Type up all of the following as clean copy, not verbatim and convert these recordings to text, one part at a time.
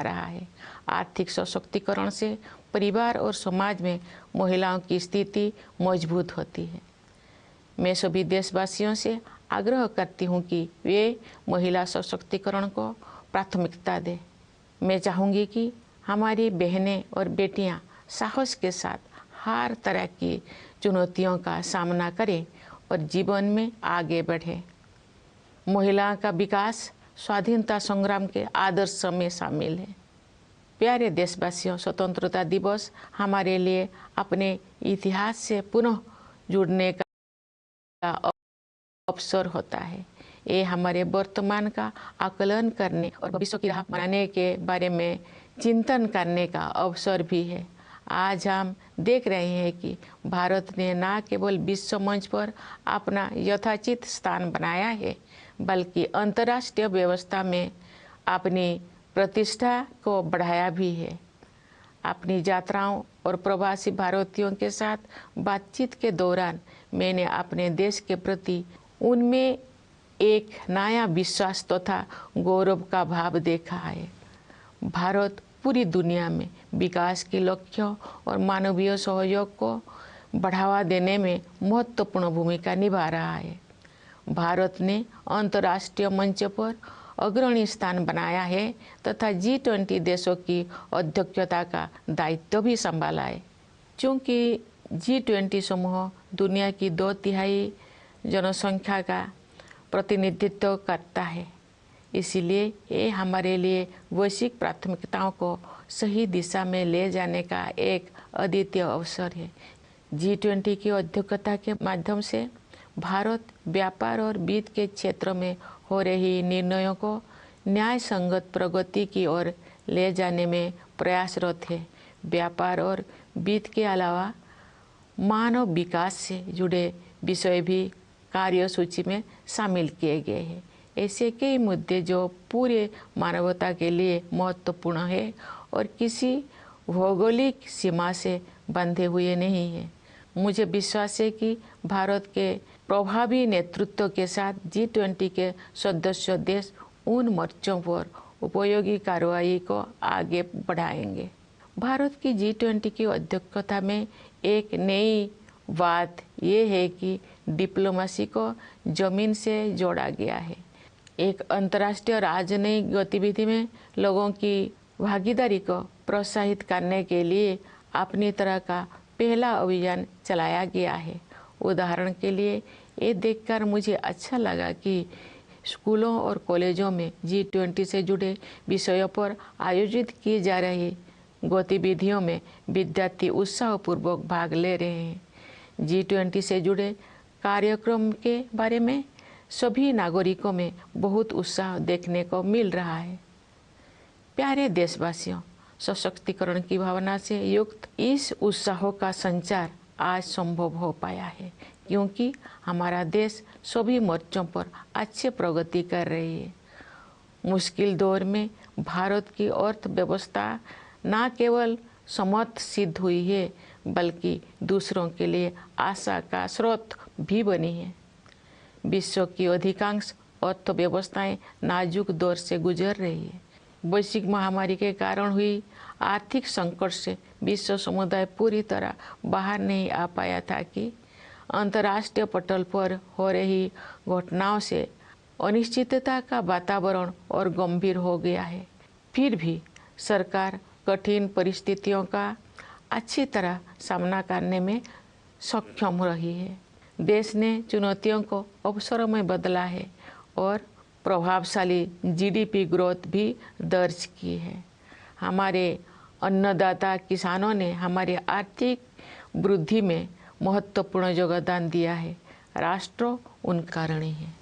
रहा है। आर्थिक सशक्तिकरण से परिवार और समाज में महिलाओं की स्थिति मजबूत होती है। मैं सभी देशवासियों से आग्रह करती हूँ कि वे महिला सशक्तिकरण को प्राथमिकता दें। मैं चाहूँगी कि हमारी बहनें और बेटियाँ साहस के साथ हर तरह की चुनौतियों का सामना करें और जीवन में आगे बढ़ें। महिलाओं का विकास स्वाधीनता संग्राम के आदर्श में शामिल है। प्यारे देशवासियों, स्वतंत्रता दिवस हमारे लिए अपने इतिहास से पुनः जुड़ने का अवसर होता है। ये हमारे वर्तमान का आकलन करने और भविष्य की राह बनाने के बारे में चिंतन करने का अवसर भी है। आज हम देख रहे हैं कि भारत ने न केवल विश्व मंच पर अपना यथाचित स्थान बनाया है, बल्कि अंतर्राष्ट्रीय व्यवस्था में अपनी प्रतिष्ठा को बढ़ाया भी है। अपनी यात्राओं और प्रवासी भारतीयों के साथ बातचीत के दौरान मैंने अपने देश के प्रति उनमें एक नया विश्वास तथा गौरव का भाव देखा है। भारत पूरी दुनिया में विकास के लक्ष्यों और मानवीय सहयोग को बढ़ावा देने में महत्वपूर्ण भूमिका निभा रहा है। भारत ने अंतर्राष्ट्रीय मंच पर अग्रणी स्थान बनाया है तथा G20 देशों की अध्यक्षता का दायित्व भी संभाला है। चूँकि G20 समूह दुनिया की 2/3 जनसंख्या का प्रतिनिधित्व करता है, इसलिए ये हमारे लिए वैश्विक प्राथमिकताओं को सही दिशा में ले जाने का एक अद्वितीय अवसर है। G20 की अध्यक्षता के माध्यम से भारत व्यापार और वित्त के क्षेत्र में हो रही निर्णयों को न्याय संगत प्रगति की ओर ले जाने में प्रयासरत है। व्यापार और वित्त के अलावा मानव विकास से जुड़े विषय भी कार्यसूची में शामिल किए गए हैं। ऐसे कई मुद्दे जो पूरे मानवता के लिए महत्वपूर्ण है और किसी भौगोलिक सीमा से बंधे हुए नहीं हैं। मुझे विश्वास है कि भारत के प्रभावी नेतृत्व के साथ G20 के सदस्य देश उन मोर्चों पर उपयोगी कार्रवाई को आगे बढ़ाएंगे। भारत की G20 की अध्यक्षता में एक नई बात यह है कि डिप्लोमेसी को जमीन से जोड़ा गया है। एक अंतर्राष्ट्रीय राजनयिक गतिविधि में लोगों की भागीदारी को प्रोत्साहित करने के लिए अपनी तरह का पहला अभियान चलाया गया है। उदाहरण के लिए ये देखकर मुझे अच्छा लगा कि स्कूलों और कॉलेजों में G20 से जुड़े विषयों पर आयोजित की जा रही गतिविधियों में विद्यार्थी उत्साहपूर्वक भाग ले रहे हैं। G20 से जुड़े कार्यक्रम के बारे में सभी नागरिकों में बहुत उत्साह देखने को मिल रहा है। प्यारे देशवासियों, सशक्तिकरण की भावना से युक्त इस उत्साह का संचार आज संभव हो पाया है क्योंकि हमारा देश सभी मोर्चों पर अच्छी प्रगति कर रही है। मुश्किल दौर में भारत की अर्थव्यवस्था न केवल समर्थ सिद्ध हुई है, बल्कि दूसरों के लिए आशा का स्रोत भी बनी है। विश्व की अधिकांश अर्थव्यवस्थाएं नाजुक दौर से गुजर रही है। वैश्विक महामारी के कारण हुई आर्थिक संकट से विश्व समुदाय पूरी तरह बाहर नहीं आ पाया था कि अंतर्राष्ट्रीय पटल पर हो रही घटनाओं से अनिश्चितता का वातावरण और गंभीर हो गया है। फिर भी सरकार कठिन परिस्थितियों का अच्छी तरह सामना करने में सक्षम रही है। देश ने चुनौतियों को अवसरों में बदला है और प्रभावशाली GDP ग्रोथ भी दर्ज की है। हमारे अन्नदाता किसानों ने हमारी आर्थिक वृद्धि में महत्वपूर्ण योगदान दिया है। राष्ट्र उनका ऋणी है।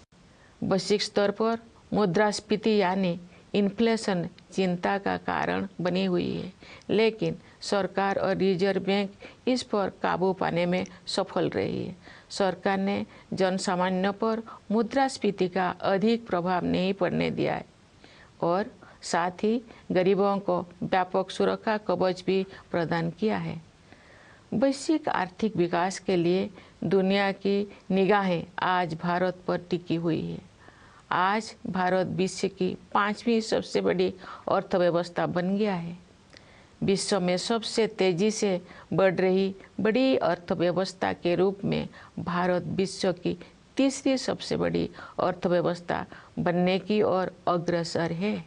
वैश्विक स्तर पर मुद्रास्फीति यानी इन्फ्लेशन चिंता का कारण बनी हुई है, लेकिन सरकार और रिजर्व बैंक इस पर काबू पाने में सफल रही है। सरकार ने जनसामान्य पर मुद्रास्फीति का अधिक प्रभाव नहीं पड़ने दिया है और साथ ही गरीबों को व्यापक सुरक्षा कवच भी प्रदान किया है। वैश्विक आर्थिक विकास के लिए दुनिया की निगाहें आज भारत पर टिकी हुई है। आज भारत विश्व की 5वीं सबसे बड़ी अर्थव्यवस्था बन गया है। विश्व में सबसे तेजी से बढ़ रही बड़ी अर्थव्यवस्था के रूप में भारत विश्व की 3री सबसे बड़ी अर्थव्यवस्था बनने की ओर अग्रसर है।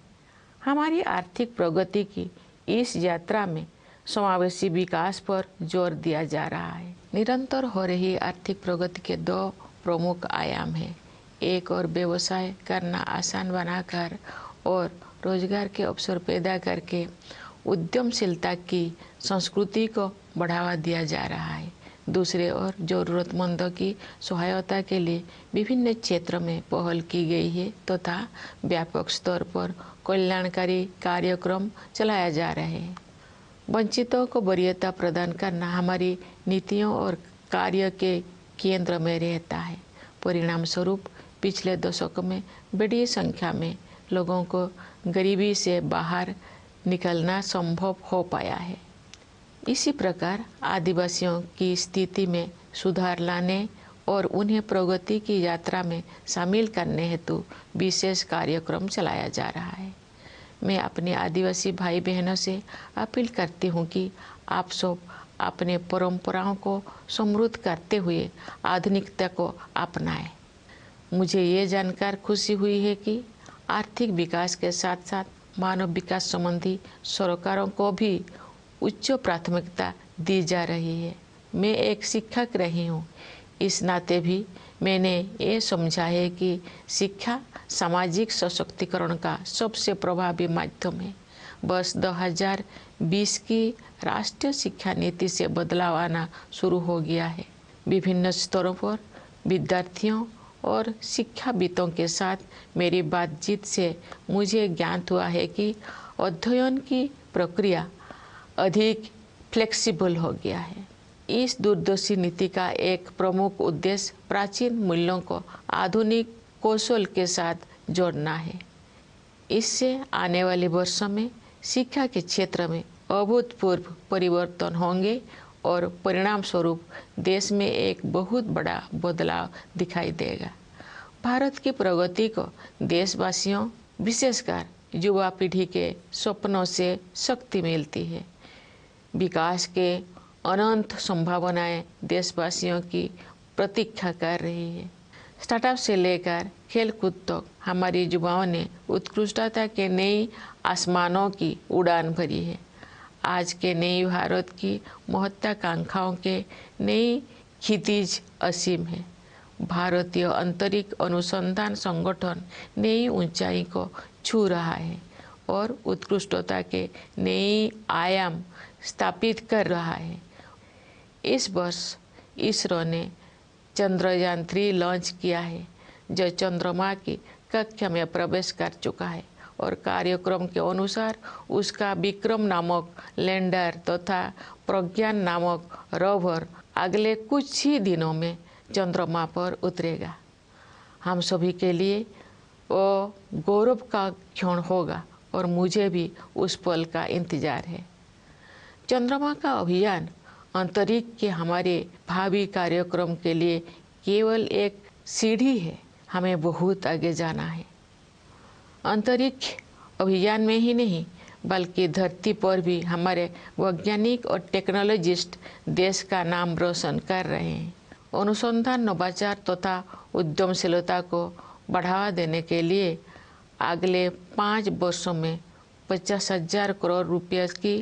हमारी आर्थिक प्रगति की इस यात्रा में समावेशी विकास पर जोर दिया जा रहा है। निरंतर हो रही आर्थिक प्रगति के 2 प्रमुख आयाम हैं। एक और व्यवसाय करना आसान बनाकर और रोजगार के अवसर पैदा करके उद्यमशीलता की संस्कृति को बढ़ावा दिया जा रहा है। दूसरे ओर जरूरतमंदों की सहायता के लिए विभिन्न क्षेत्रों में पहल की गई है तथा व्यापक स्तर पर कल्याणकारी कार्यक्रम चलाया जा रहे हैं। वंचितों को वरीयता प्रदान करना हमारी नीतियों और कार्य के केंद्र में रहता है। परिणाम स्वरूप पिछले दशकों में बड़ी संख्या में लोगों को गरीबी से बाहर निकलना संभव हो पाया है। इसी प्रकार आदिवासियों की स्थिति में सुधार लाने और उन्हें प्रगति की यात्रा में शामिल करने हेतु विशेष कार्यक्रम चलाया जा रहा है। मैं अपने आदिवासी भाई बहनों से अपील करती हूँ कि आप सब अपने परंपराओं को समृद्ध करते हुए आधुनिकता को अपनाएं। मुझे ये जानकर खुशी हुई है कि आर्थिक विकास के साथ साथ मानव विकास संबंधी सरकारों को भी उच्च प्राथमिकता दी जा रही है। मैं एक शिक्षक रही हूँ, इस नाते भी मैंने ये समझा है कि शिक्षा सामाजिक सशक्तिकरण का सबसे प्रभावी माध्यम है। वर्ष 2020 की राष्ट्रीय शिक्षा नीति से बदलाव आना शुरू हो गया है। विभिन्न स्तरों पर विद्यार्थियों और शिक्षाविदों के साथ मेरी बातचीत से मुझे ज्ञात हुआ है कि अध्ययन की प्रक्रिया अधिक फ्लेक्सिबल हो गया है। इस दूरदर्शी नीति का एक प्रमुख उद्देश्य प्राचीन मूल्यों को आधुनिक कौशल के साथ जोड़ना है। इससे आने वाले वर्षों में शिक्षा के क्षेत्र में अभूतपूर्व परिवर्तन होंगे और परिणाम स्वरूप देश में एक बहुत बड़ा बदलाव दिखाई देगा। भारत की प्रगति को देशवासियों, विशेषकर युवा पीढ़ी के सपनों से शक्ति मिलती है। विकास के अनंत संभावनाएं देशवासियों की प्रतीक्षा कर रही है। स्टार्टअप से लेकर खेलकूद तक हमारी युवाओं ने उत्कृष्टता के नई आसमानों की उड़ान भरी है। आज के नई भारत की महत्वाकांक्षाओं के नई क्षितिज असीम है। भारतीय अंतरिक्ष अनुसंधान संगठन नई ऊंचाई को छू रहा है और उत्कृष्टता के नए आयाम स्थापित कर रहा है। इस वर्ष इसरो ने चंद्रयान 3 लॉन्च किया है, जो चंद्रमा की कक्षा में प्रवेश कर चुका है और कार्यक्रम के अनुसार उसका विक्रम नामक लैंडर तथा प्रज्ञान नामक रोवर अगले कुछ ही दिनों में चंद्रमा पर उतरेगा। हम सभी के लिए वो गौरव का क्षण होगा और मुझे भी उस पल का इंतजार है। चंद्रमा का अभियान अंतरिक्ष के हमारे भावी कार्यक्रम के लिए केवल एक सीढ़ी है। हमें बहुत आगे जाना है। अंतरिक्ष अभियान में ही नहीं बल्कि धरती पर भी हमारे वैज्ञानिक और टेक्नोलॉजिस्ट देश का नाम रोशन कर रहे हैं। अनुसंधान, नवाचार तथा उद्यमशीलता को बढ़ावा देने के लिए अगले 5 वर्षों में 50,000 करोड़ रुपये की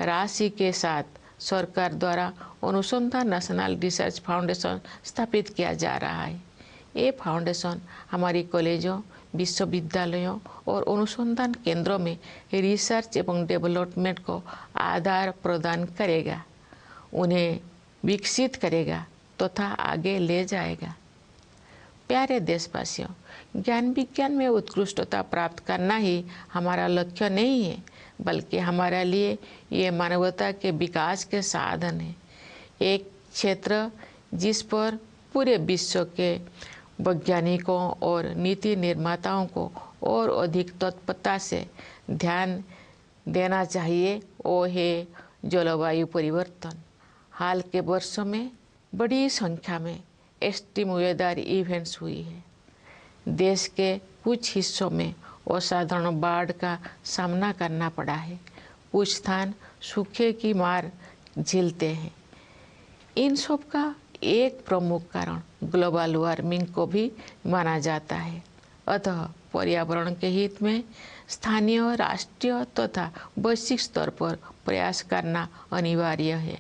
राशि के साथ सरकार द्वारा अनुसंधान नेशनल रिसर्च फाउंडेशन स्थापित किया जा रहा है। ये फाउंडेशन हमारी कॉलेजों, विश्वविद्यालयों और अनुसंधान केंद्रों में रिसर्च एवं डेवलपमेंट को आधार प्रदान करेगा, उन्हें विकसित करेगा तथा आगे ले जाएगा। प्यारे देशवासियों, ज्ञान विज्ञान में उत्कृष्टता प्राप्त करना ही हमारा लक्ष्य नहीं है, बल्कि हमारे लिए ये मानवता के विकास के साधन है। एक क्षेत्र जिस पर पूरे विश्व के वैज्ञानिकों और नीति निर्माताओं को और अधिक तत्परता से ध्यान देना चाहिए, वो है जलवायु परिवर्तन। हाल के वर्षों में बड़ी संख्या में एक्सट्रीम वेदर इवेंट्स हुई है। देश के कुछ हिस्सों में असाधारण बाढ़ का सामना करना पड़ा है। कुछ स्थान सूखे की मार झेलते हैं। इन सब का एक प्रमुख कारण ग्लोबल वार्मिंग को भी माना जाता है। अतः पर्यावरण के हित में स्थानीय, राष्ट्रीय तथा वैश्विक स्तर पर प्रयास करना अनिवार्य है।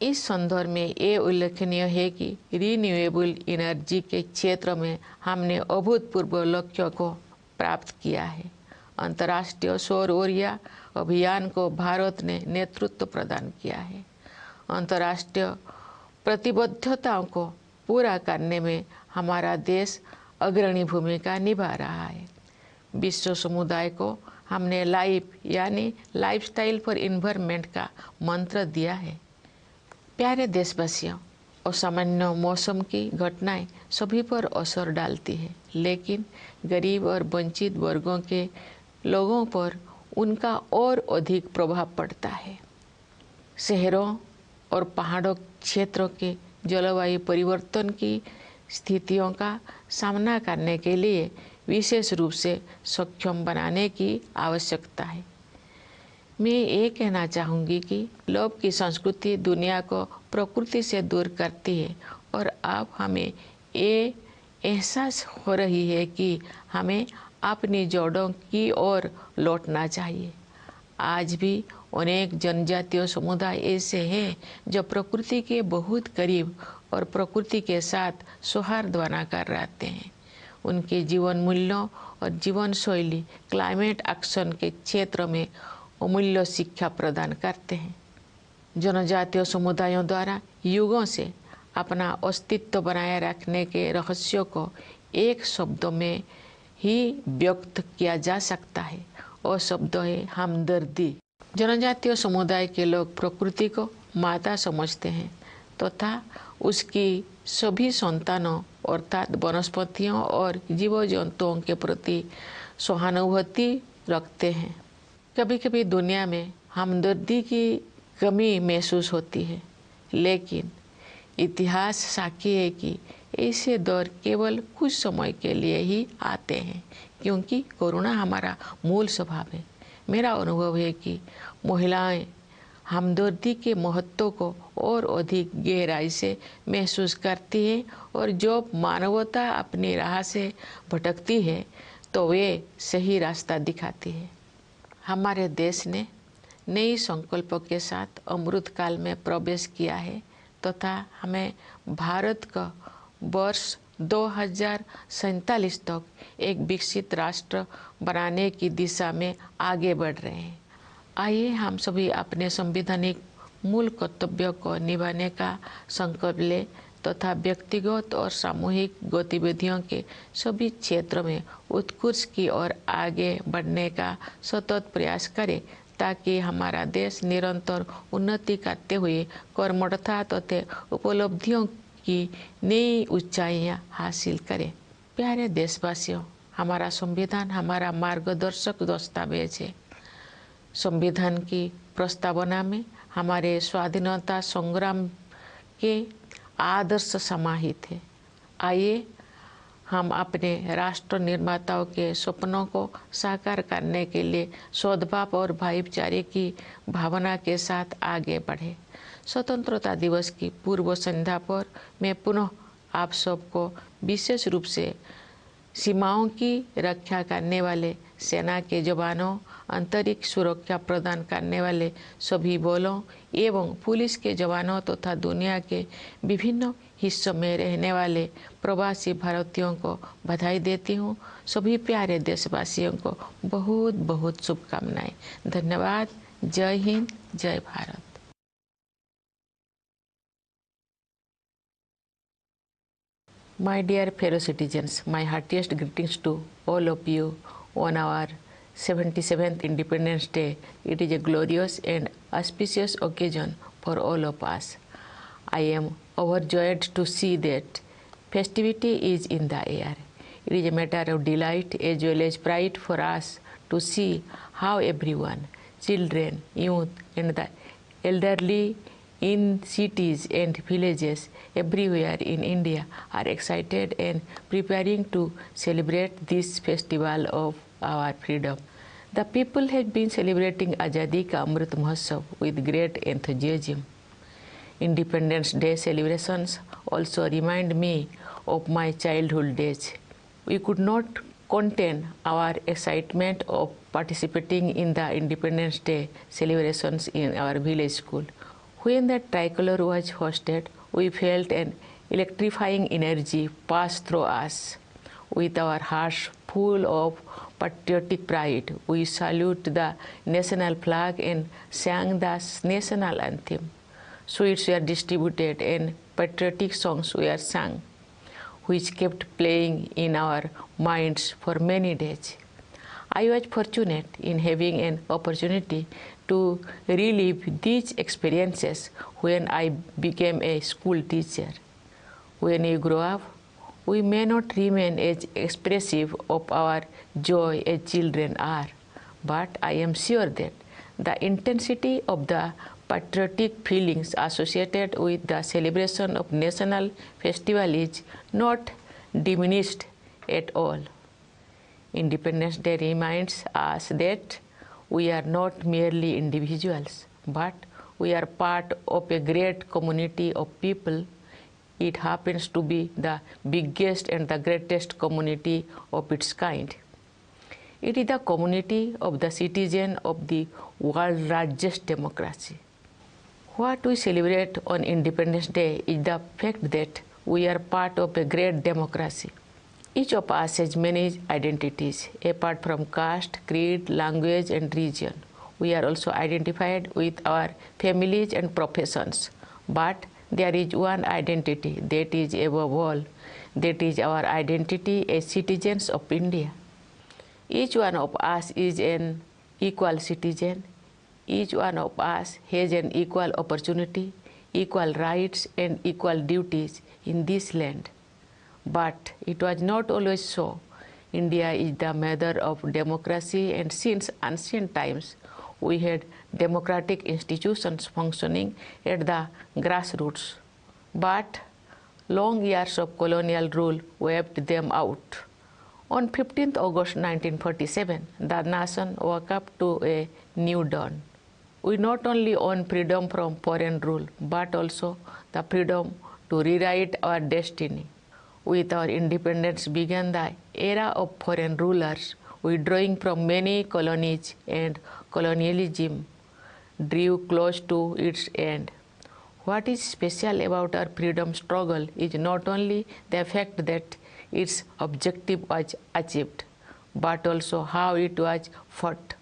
इस संदर्भ में ये उल्लेखनीय है कि रिन्यूएबल एनर्जी के क्षेत्र में हमने अभूतपूर्व लक्ष्यों को प्राप्त किया है। अंतर्राष्ट्रीय सौर ऊर्जा अभियान को भारत ने नेतृत्व प्रदान किया है। अंतर्राष्ट्रीय प्रतिबद्धताओं को पूरा करने में हमारा देश अग्रणी भूमिका निभा रहा है। विश्व समुदाय को हमने लाइफ यानी लाइफस्टाइल फॉर एनवायरनमेंट का मंत्र दिया है। प्यारे देशवासियों, असामान्य मौसम की घटनाएं सभी पर असर डालती है, लेकिन गरीब और वंचित वर्गों के लोगों पर उनका और अधिक प्रभाव पड़ता है। शहरों और पहाड़ों क्षेत्रों के जलवायु परिवर्तन की स्थितियों का सामना करने के लिए विशेष रूप से सक्षम बनाने की आवश्यकता है। मैं ये कहना चाहूँगी कि लोभ की संस्कृति दुनिया को प्रकृति से दूर करती है और अब हमें ये एहसास हो रही है कि हमें अपनी जड़ों की ओर लौटना चाहिए। आज भी अनेक जनजातीय समुदाय ऐसे हैं जो प्रकृति के बहुत करीब और प्रकृति के साथ सौहार्द बनाकर रहते हैं। उनके जीवन मूल्यों और जीवन शैली क्लाइमेट एक्शन के क्षेत्र में अमूल्य शिक्षा प्रदान करते हैं। जनजातीय समुदायों द्वारा युगों से अपना अस्तित्व बनाए रखने के रहस्यों को एक शब्द में ही व्यक्त किया जा सकता है और शब्द है हमदर्दी। जनजातीय समुदाय के लोग प्रकृति को माता समझते हैं तथा उसकी सभी संतानों अर्थात वनस्पतियों और जीव जंतुओं के प्रति सहानुभूति रखते हैं। कभी कभी दुनिया में हमदर्दी की कमी महसूस होती है, लेकिन इतिहास साक्षी है कि ऐसे दौर केवल कुछ समय के लिए ही आते हैं, क्योंकि करुणा हमारा मूल स्वभाव है। मेरा अनुभव है कि महिलाएं हमदर्दी के महत्व को और अधिक गहराई से महसूस करती है और जो मानवता अपनी राह से भटकती है तो वे सही रास्ता दिखाती है। हमारे देश ने नई संकल्पों के साथ अमृत काल में प्रवेश किया है तथा हमें भारत का वर्ष 2047 तक एक विकसित राष्ट्र बनाने की दिशा में आगे बढ़ रहे हैं। आइए हम सभी अपने संवैधानिक मूल कर्तव्यों को निभाने का संकल्प लें तथा व्यक्तिगत और सामूहिक गतिविधियों के सभी क्षेत्रों में उत्कृष्ट की ओर आगे बढ़ने का सतत प्रयास करें, ताकि हमारा देश निरंतर उन्नति करते हुए कर्मठता तथा उपलब्धियों की नई ऊंचाइयां हासिल करे। प्यारे देशवासियों, हमारा संविधान हमारा मार्गदर्शक दस्तावेज है। संविधान की प्रस्तावना में हमारे स्वाधीनता संग्राम के आदर्श समाहित है। आइए हम अपने राष्ट्र निर्माताओं के सपनों को साकार करने के लिए सद्भाव और भाईचारे की भावना के साथ आगे बढ़े। स्वतंत्रता दिवस की पूर्व संध्या पर मैं पुनः आप सबको विशेष रूप से सीमाओं की रक्षा करने वाले सेना के जवानों, अंतरिक्ष सुरक्षा प्रदान करने वाले सभी बलों एवं पुलिस के जवानों तथा दुनिया के विभिन्न हिस्सों में रहने वाले प्रवासी भारतीयों को बधाई देती हूँ। सभी प्यारे देशवासियों को बहुत बहुत शुभकामनाएं। धन्यवाद। जय हिंद, जय Bharat. My dear fellow citizens, my heartiest greetings to all of you on our 77th Independence Day. It is a glorious and auspicious occasion for all of us. I am overjoyed to see that festivity is in the air. It is a matter of delight as well as pride for us to see how everyone, children, youth and the elderly, in cities and villages everywhere in India are excited and preparing to celebrate this festival of our freedom. The people have been celebrating Azadi Ka Amrit Mahotsav with great enthusiasm. Independence Day celebrations also remind me of my childhood days. We could not contain our excitement of participating in the Independence Day celebrations in our village school. When the tricolor was hosted, we felt an electrifying energy pass through us. With our hearts full of patriotic pride, we salute the national flag and sang the national anthem. Sweets were distributed and patriotic songs were sung, which kept playing in our minds for many days. I was fortunate in having an opportunity to relive these experiences when I became a school teacher. When we grow up, we may not remain as expressive of our joy as children are, but I am sure that the intensity of the patriotic feelings associated with the celebration of national festival is not diminished at all. Independence Day reminds us that we are not merely individuals, but we are part of a great community of people. It happens to be the biggest and the greatest community of its kind. It is the community of the citizens of the world's largest democracy. What we celebrate on Independence Day is the fact that we are part of a great democracy. Each of us has many identities, apart from caste, creed, language, and region. We are also identified with our families and professions. But there is one identity that is above all, that is our identity as citizens of India. Each one of us is an equal citizen. Each one of us has an equal opportunity, equal rights, and equal duties in this land. But it was not always so. India is the mother of democracy, and since ancient times, we had democratic institutions functioning at the grassroots. But long years of colonial rule wiped them out. On 15th August 1947, the nation woke up to a new dawn. We not only own freedom from foreign rule, but also the freedom to rewrite our destiny. With our independence began the era of foreign rulers, withdrawing from many colonies, and colonialism drew close to its end. What is special about our freedom struggle is not only the fact that its objective was achieved, but also how it was fought.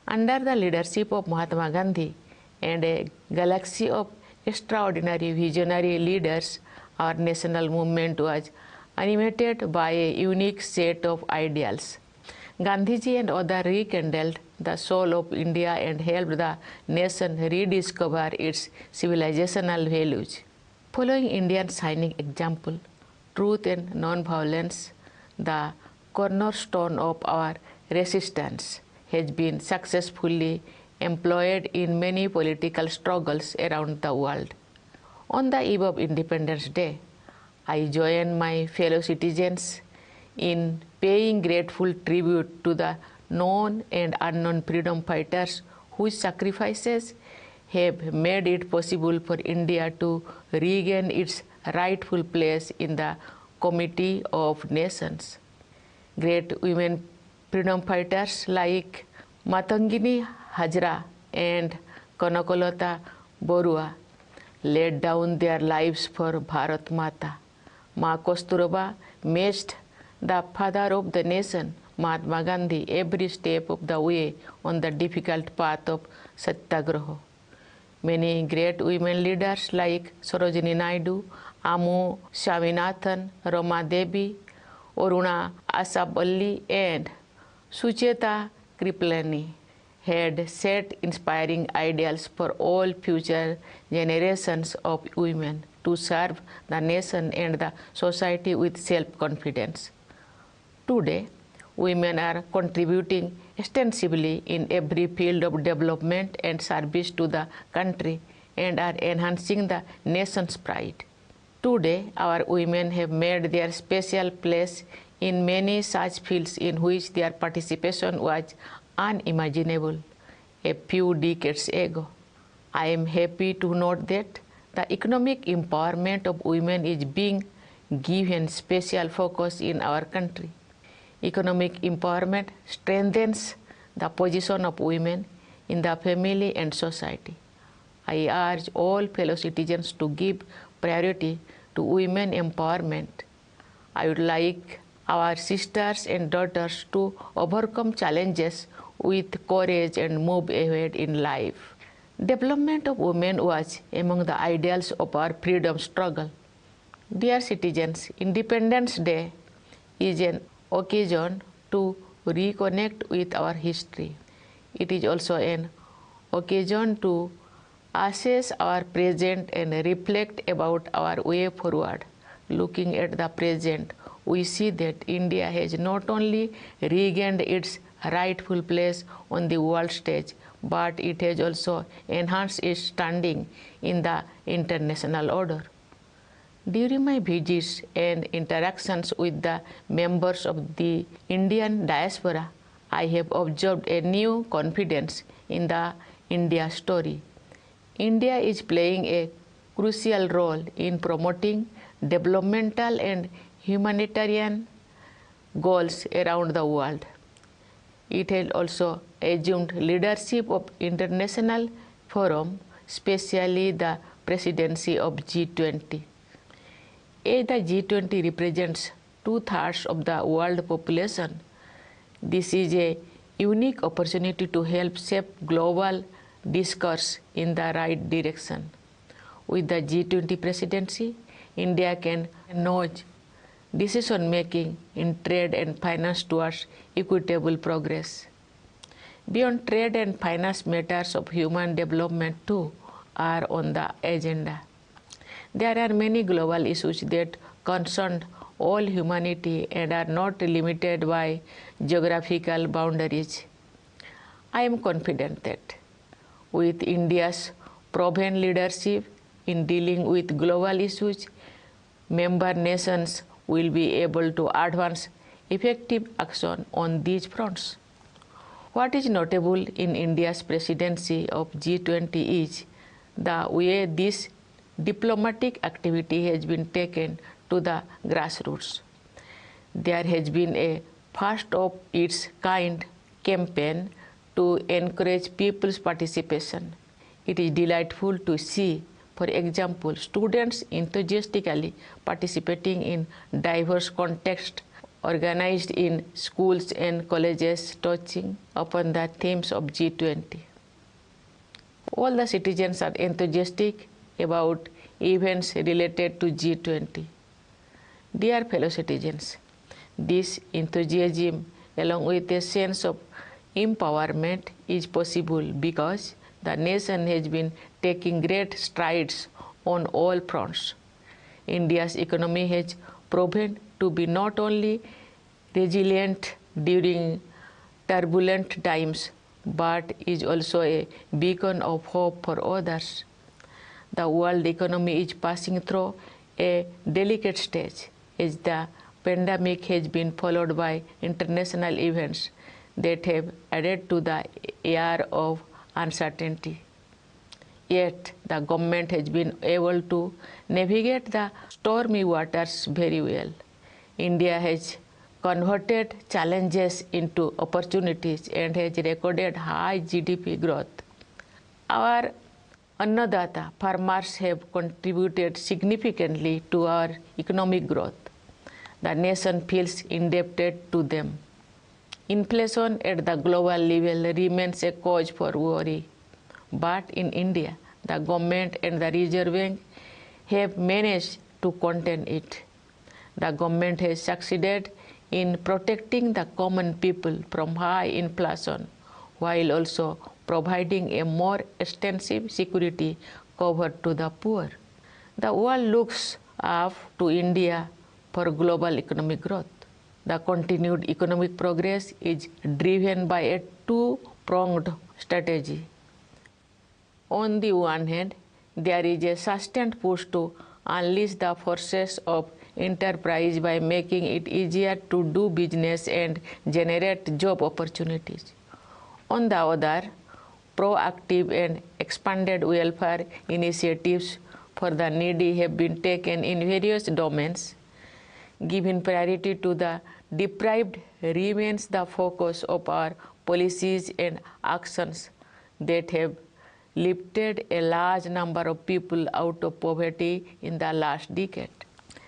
Under the leadership of Mahatma Gandhi and a galaxy of extraordinary visionary leaders, our national movement was animated by a unique set of ideals. Gandhiji and others rekindled the soul of India and helped the nation rediscover its civilizational values. Following India's shining example, truth and non-violence, the cornerstone of our resistance, has been successfully employed in many political struggles around the world. On the eve of Independence Day, I join my fellow citizens in paying grateful tribute to the known and unknown freedom fighters whose sacrifices have made it possible for India to regain its rightful place in the Committee of Nations. Great women freedom fighters like Matangini Hajra and Kanakolata Borua laid down their lives for Bharat Mata. Ma Kosturaba matched the father of the nation, Mahatma Gandhi, every step of the way on the difficult path of Satyagraha. Many great women leaders like Sarojini Naidu, Amu Swaminathan, Rama Devi, Aruna Asaballi, and Sucheta Kripalani had set inspiring ideals for all future generations of women to serve the nation and the society with self-confidence. Today, women are contributing extensively in every field of development and service to the country, and are enhancing the nation's pride. Today, our women have made their special place in many such fields in which their participation was unimaginable a few decades ago. I am happy to note that the economic empowerment of women is being given special focus in our country. Economic empowerment strengthens the position of women in the family and society. I urge all fellow citizens to give priority to women empowerment. I would like our sisters and daughters to overcome challenges with courage and move ahead in life. Development of women was among the ideals of our freedom struggle. Dear citizens, Independence Day is an occasion to reconnect with our history. It is also an occasion to assess our present and reflect about our way forward. Looking at the present, we see that India has not only regained its rightful place on the world stage, but it has also enhanced its standing in the international order. During my visits and interactions with the members of the Indian diaspora, I have observed a new confidence in the India story. India is playing a crucial role in promoting developmental and humanitarian goals around the world. It has also assumed leadership of international forums, especially the presidency of G20. As the G20 represents 2/3 of the world population, this is a unique opportunity to help shape global discourse in the right direction. With the G20 presidency, India can nudge decision-making in trade and finance towards equitable progress. Beyond trade and finance, matters of human development too are on the agenda. There are many global issues that concern all humanity and are not limited by geographical boundaries. I am confident that with India's proven leadership in dealing with global issues, member nations will be able to advance effective action on these fronts. What is notable in India's presidency of G20 is the way this diplomatic activity has been taken to the grassroots. There has been a first of its kind campaign to encourage people's participation. It is delightful to see, for example, students enthusiastically participating in diverse contexts organized in schools and colleges touching upon the themes of G20. All the citizens are enthusiastic about events related to G20. Dear fellow citizens, this enthusiasm along with a sense of empowerment is possible because the nation has been taking great strides on all fronts. India's economy has proven to be not only resilient during turbulent times, but is also a beacon of hope for others. The world economy is passing through a delicate stage as the pandemic has been followed by international events that have added to the air of uncertainty. Yet, the government has been able to navigate the stormy waters very well. India has converted challenges into opportunities and has recorded high GDP growth. Our Annadata farmers have contributed significantly to our economic growth. The nation feels indebted to them. Inflation at the global level remains a cause for worry. But in India, the government and the Reserve Bank have managed to contain it. The government has succeeded in protecting the common people from high inflation, while also providing a more extensive security cover to the poor. The world looks up to India for global economic growth. The continued economic progress is driven by a two-pronged strategy. On the one hand, There is a sustained push to unleash the forces of enterprise by making it easier to do business and generate job opportunities. On the other, proactive and expanded welfare initiatives for the needy have been taken in various domains. Giving priority to the deprived remains the focus of our policies and actions that have lifted a large number of people out of poverty in the last decade.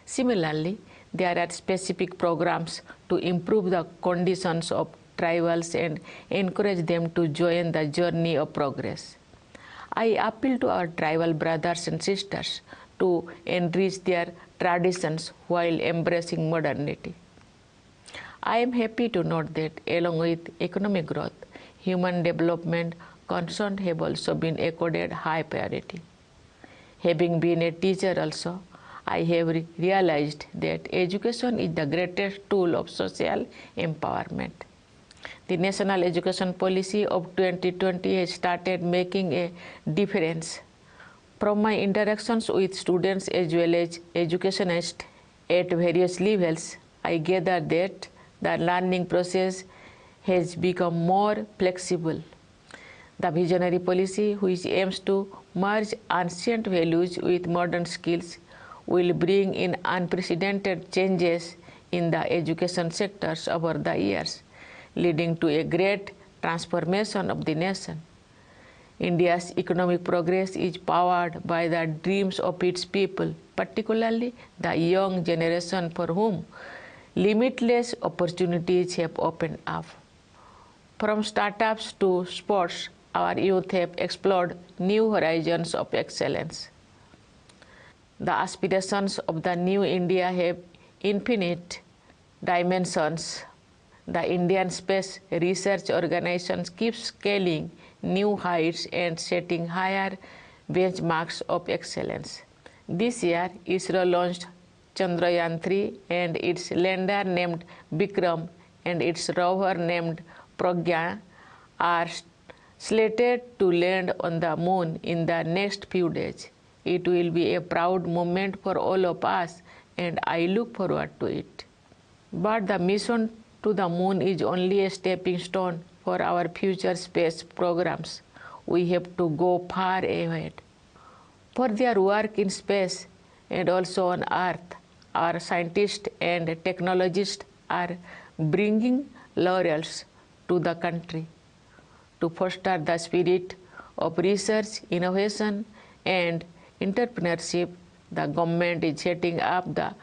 Similarly, there are specific programs to improve the conditions of tribals and encourage them to join the journey of progress. I appeal to our tribal brothers and sisters to enrich their traditions while embracing modernity. I am happy to note that along with economic growth, human development concerns have also been accorded high priority. Having been a teacher also, I have realized that education is the greatest tool of social empowerment. The National Education Policy of 2020 has started making a difference. From my interactions with students as well as educationists at various levels, I gather that the learning process has become more flexible. The visionary policy, which aims to merge ancient values with modern skills, will bring in unprecedented changes in the education sectors over the years, leading to a great transformation of the nation. India's economic progress is powered by the dreams of its people, particularly the young generation for whom limitless opportunities have opened up. From startups to sports, our youth have explored new horizons of excellence. The aspirations of the new India have infinite dimensions. The Indian Space Research Organization keeps scaling new heights and setting higher benchmarks of excellence. This year, ISRO launched Chandrayaan-3 and its lander named Vikram and its rover named Pragya are slated to land on the moon in the next few days. It will be a proud moment for all of us, and I look forward to it. But the mission to the moon is only a stepping stone for our future space programs. We have to go far ahead. For their work in space and also on Earth, our scientists and technologists are bringing laurels to the country. To foster the spirit of research, innovation, and entrepreneurship, the government is setting up the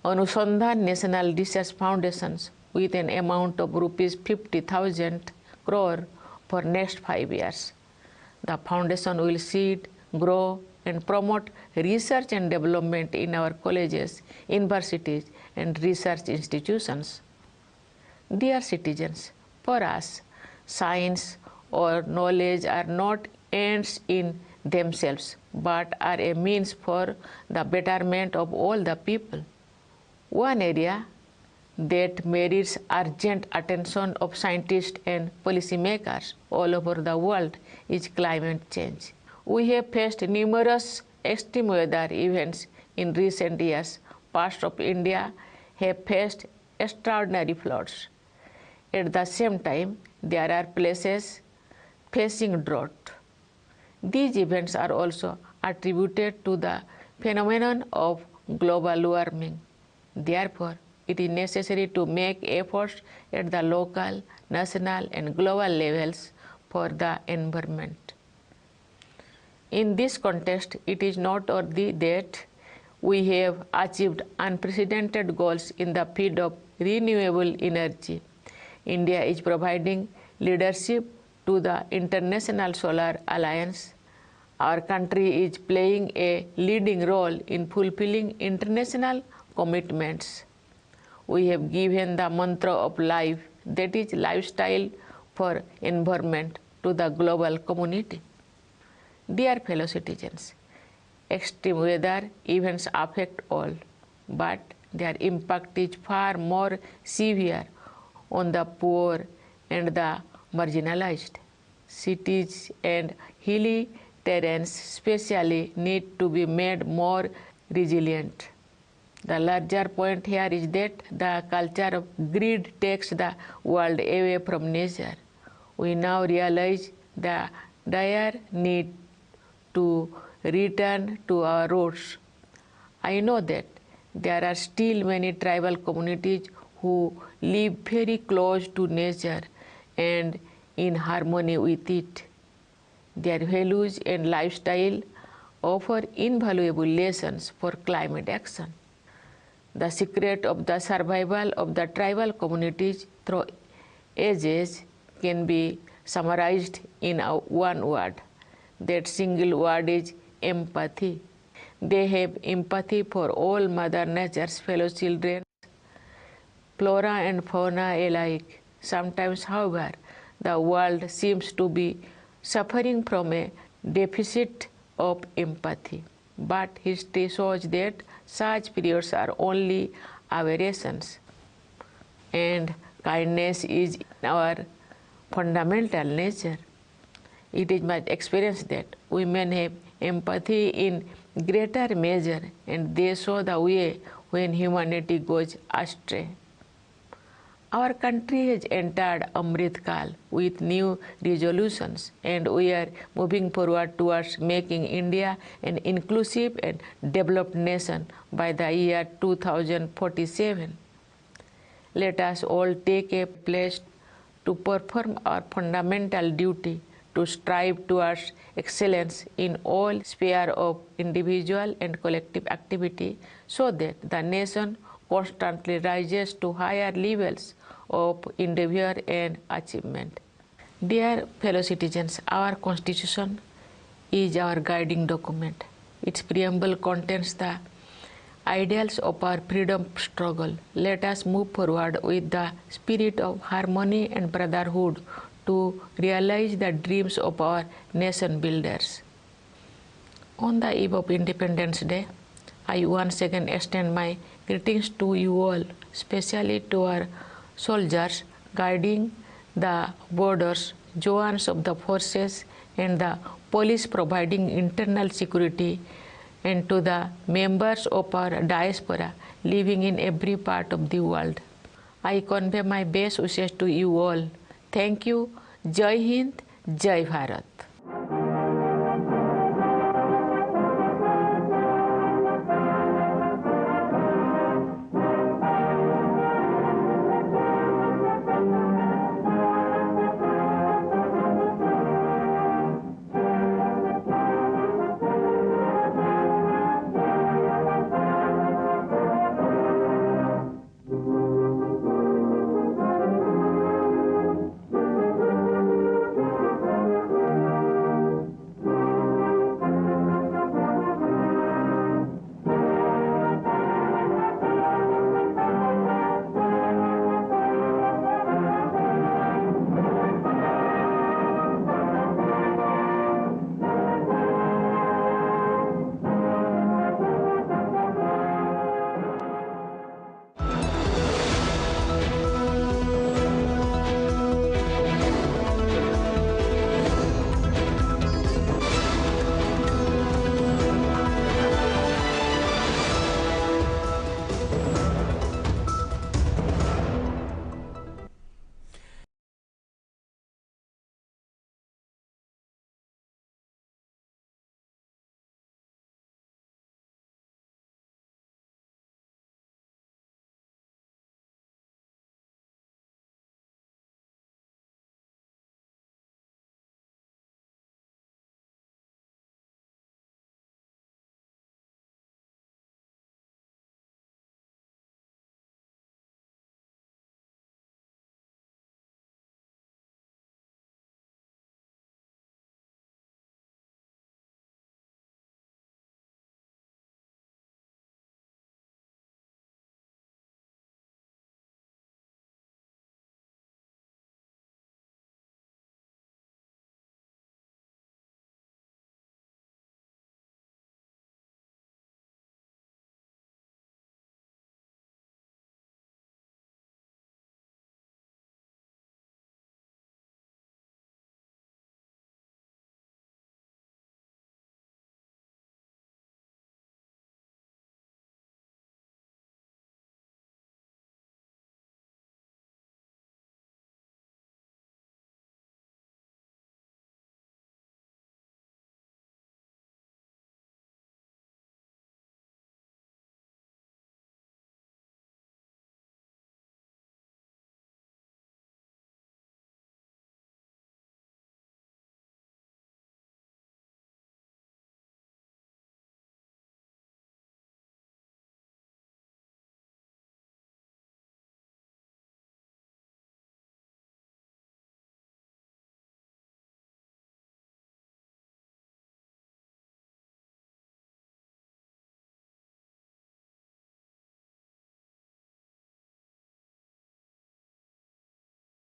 Anusandhan National Research Foundations with an amount of rupees 50,000 crore for next 5 years. The foundation will seed, grow, and promote research and development in our colleges, universities, and research institutions. Dear citizens, for us, science or knowledge are not ends in themselves, but are a means for the betterment of all the people. One area that merits urgent attention of scientists and policymakers all over the world is climate change. We have faced numerous extreme weather events in recent years. Parts of India have faced extraordinary floods. At the same time, there are places facing drought. These events are also attributed to the phenomenon of global warming. Therefore, it is necessary to make efforts at the local, national, and global levels for the environment. In this context, it is noteworthy that we have achieved unprecedented goals in the field of renewable energy. India is providing leadership to the International Solar Alliance. Our country is playing a leading role in fulfilling international commitments. We have given the mantra of life, that is lifestyle for environment, to the global community. Dear fellow citizens, extreme weather events affect all, but their impact is far more severe on the poor and the marginalized. Cities and hilly terrains especially need to be made more resilient. The larger point here is that the culture of greed takes the world away from nature. We now realize the dire need to return to our roots. I know that there are still many tribal communities who live very close to nature and in harmony with it. Their values and lifestyle offer invaluable lessons for climate action. The secret of the survival of the tribal communities through ages can be summarized in one word. That single word is empathy. They have empathy for all Mother Nature's fellow children, flora and fauna alike. Sometimes, however, the world seems to be suffering from a deficit of empathy. But history shows that such periods are only aberrations, and kindness is our fundamental nature. It is my experience that women have empathy in greater measure, and they show the way when humanity goes astray. Our country has entered Amrit Kal with new resolutions, and we are moving forward towards making India an inclusive and developed nation by the year 2047. Let us all take a pledge to perform our fundamental duty to strive towards excellence in all spheres of individual and collective activity, so that the nation constantly rises to higher levels of endeavor and achievement. Dear fellow citizens, our Constitution is our guiding document. Its preamble contains the ideals of our freedom struggle. Let us move forward with the spirit of harmony and brotherhood to realize the dreams of our nation builders. On the eve of Independence Day, I once again extend my greetings to you all, especially to our soldiers guarding the borders, Jawans of the forces, and the police providing internal security, and to the members of our diaspora living in every part of the world. I convey my best wishes to you all. Thank you. Jai Hind, Jai Bharat.